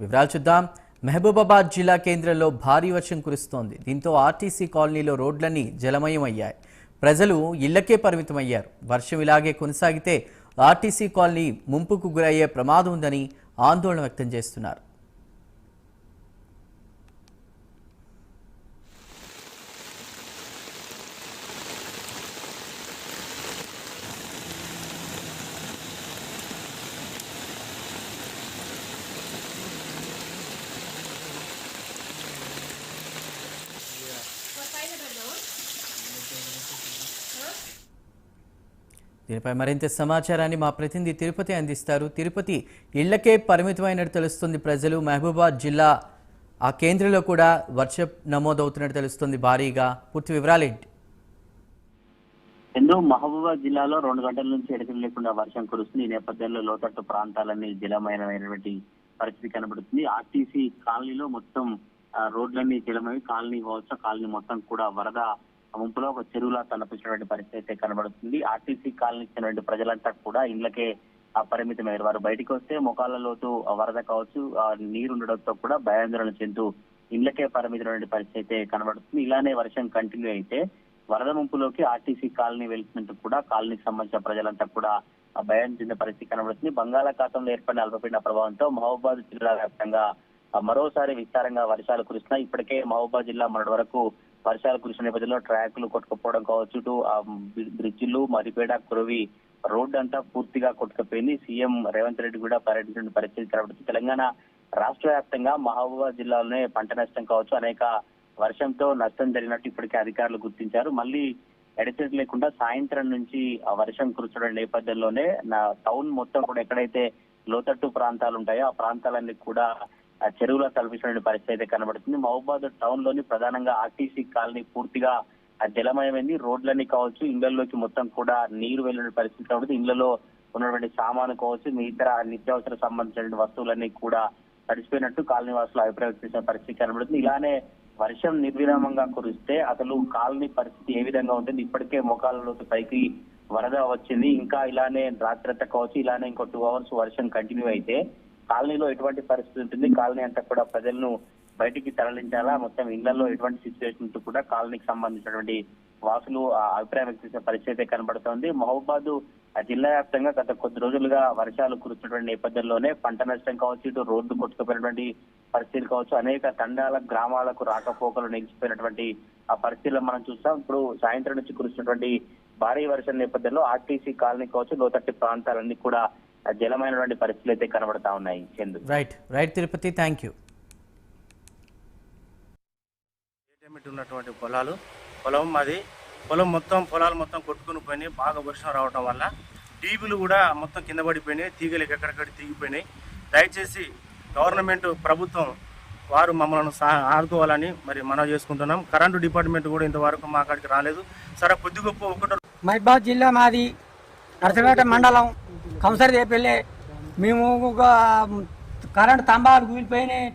వివరాలు చూద్దాం. మహబూబాబాద్ జిల్లా కేంద్రంలో భారీ వర్షం కురుస్తోంది. దీంతో ఆర్టీసీ కాలనీలో రోడ్లన్నీ జలమయమయ్యాయి. ప్రజలు ఇళ్లకే పరిమితమయ్యారు. వర్షం ఇలాగే కొనసాగితే ఆర్టీసీ కాలనీ ముంపుకు గురయ్యే ప్రమాదం ఉందని ఆందోళన వ్యక్తం చేస్తున్నారు. దీనిపై మరింత సమాచారాన్ని మా ప్రతినిధి తిరుపతి అందిస్తారు. తిరుపతి, ఇళ్లకే పరిమితమైనట్టు తెలుస్తుంది ప్రజలు. మహబూబాబాద్ జిల్లా ఆ కేంద్రంలో కూడా వర్షం నమోదవుతున్నట్టు తెలుస్తుంది భారీగా. పూర్తి వివరాలేంటి? మహబూబాబాద్ జిల్లాలో 2 గంటల నుంచి ఎడతెరిపి లేకుండా వర్షం కురుస్తుంది. ఈ నేపథ్యంలో లోతట్టు ప్రాంతాలన్నీ జలమయమైనటువంటి పరిస్థితి కనబడుతుంది. ఆర్టీసీ కాలనీలో మొత్తం రోడ్లన్నీ జలమై కాలనీ కావచ్చు, కాలనీ మొత్తం కూడా వరద ముంపులో ఒక చెరువులా తలపించినటువంటి పరిస్థితి అయితే కనబడుతుంది. ఆర్టీసీ కాలనీ ఇచ్చినటువంటి ప్రజలంతా కూడా ఇళ్లకే పరిమితమయ్యారు. వారు బయటికి వస్తే ముఖాల లోతు వరద కావచ్చు, నీరు ఉండడంతో కూడా భయాందోళన చెందుతూ ఇళ్లకే పరిమితమైనటువంటి పరిస్థితి అయితే కనబడుతుంది. ఇలానే వర్షం కంటిన్యూ అయితే వరద ముంపులోకి ఆర్టీసీ కాలనీ వెళ్తున్నట్టు కూడా కాలనీకి సంబంధించిన ప్రజలంతా కూడా భయం చెందిన పరిస్థితి కనబడుతుంది. బంగాళాఖాతంలో ఏర్పడిన అల్పపీడన ప్రభావంతో మహబూబాబాద్ జిల్లా వ్యాప్తంగా మరోసారి విస్తారంగా వర్షాలు కురుస్తున్నాయి. ఇప్పటికే మహబూబాబాద్ జిల్లా మొన్నటి వరకు వర్షాలు కురిసిన నేపథ్యంలో ట్రాక్లు కొట్టుకుపోవడం కావచ్చు, బ్రిడ్జిలు, మరిపేడ, కురవి రోడ్డు అంతా పూర్తిగా కొట్టుకుపోయింది. సీఎం రేవంత్ రెడ్డి కూడా పర్యటించిన పరిస్థితి కనబడుతుంది. తెలంగాణ రాష్ట్ర వ్యాప్తంగా మహబూబాబాద్ జిల్లాలోనే పంట నష్టం కావచ్చు, అనేక వర్షంతో నష్టం జరిగినట్టు ఇప్పటికే అధికారులు గుర్తించారు. మళ్ళీ ఎడతెరిపి లేకుండా సాయంత్రం నుంచి ఆ వర్షం కురుస్తున్న నేపథ్యంలోనే టౌన్ మొత్తం కూడా ఎక్కడైతే లోతట్టు ప్రాంతాలు ఉంటాయో ఆ ప్రాంతాలన్నీ కూడా చెరువులో తలపించిన పరిస్థితి అయితే కనబడుతుంది. మహబూబాబాద్ టౌన్ లోని ప్రధానంగా ఆర్టీసీ కాలనీ పూర్తిగా జలమయమైంది. రోడ్లన్నీ కావచ్చు, ఇళ్లలోకి మొత్తం కూడా నీరు వెళ్ళిన పరిస్థితి కనబడుతుంది. ఇళ్లలో ఉన్నటువంటి సామాను కావచ్చు, మిగతా నిత్యావసర సంబంధించిన వస్తువులన్నీ కూడా తడిసిపోయినట్టు కాలనీ వాసులు అభిప్రాయం చేసిన పరిస్థితి కనబడుతుంది. ఇలానే వర్షం నిర్విరామంగా కురిస్తే అసలు కాలనీ పరిస్థితి ఏ విధంగా ఉంటుంది? ఇప్పటికే మోకాళ్ళలోకి పైకి వరద వచ్చింది. ఇంకా ఇలానే రాత్రంతా కావచ్చు, ఇలానే ఇంకో 2 hours వర్షం కంటిన్యూ అయితే కాలనీలో ఎటువంటి పరిస్థితి ఉంటుంది? కాలనీ అంతా కూడా ప్రజలను బయటికి తరలించాలా? మొత్తం ఇళ్లలో ఎటువంటి సిచ్యువేషన్ కూడా కాలనీకి సంబంధించినటువంటి వాసులు అభిప్రాయం వ్యక్తం చేసే పరిస్థితి కనబడుతోంది. మహబూబాబాద్ జిల్లా వ్యాప్తంగా గత కొద్ది రోజులుగా వర్షాలు కురుస్తున్నటువంటి నేపథ్యంలోనే పంట నష్టం కావచ్చు, ఇటు రోడ్డు కొట్టుకుపోయినటువంటి పరిస్థితులు కావచ్చు, అనేక తండాల గ్రామాలకు రాకపోకలు నిలిచిపోయినటువంటి ఆ పరిస్థితులను మనం చూస్తాం. ఇప్పుడు సాయంత్రం నుంచి కురుస్తున్నటువంటి భారీ వర్షం నేపథ్యంలో ఆర్టీసీ కాలనీ కావచ్చు, లోతట్టి ప్రాంతాలన్నీ కూడా జలమైనటువంటి పరిస్థితులు అయితే కనబడతా ఉన్నాయి. Chandu. Right Tirupati, thank you. ఉన్నటువంటి పొలం మొత్తం కొట్టుకుని పోయినాయి. బాగా వర్షం రావడం వల్ల టీవీలు కూడా మొత్తం కింద పడిపోయినాయి, తీగలకి ఎక్కడెక్కడ తీగిపోయినాయి. దయచేసి గవర్నమెంట్ ప్రభుత్వం వారు మమ్మల్ని ఆదుకోవాలని మరి మనం చేసుకుంటున్నాం. కరెంటు డిపార్ట్మెంట్ కూడా ఇంతవరకు మా కాడికి రాలేదు. సరే కొద్ది గొప్ప ఒకటి. మహబూబాబాద్ జిల్లా మాది నర్సపేట మండలం కంసరి దేపల్లె. మేము కరెంటు స్తంభాలు కూలిపోయినాయి.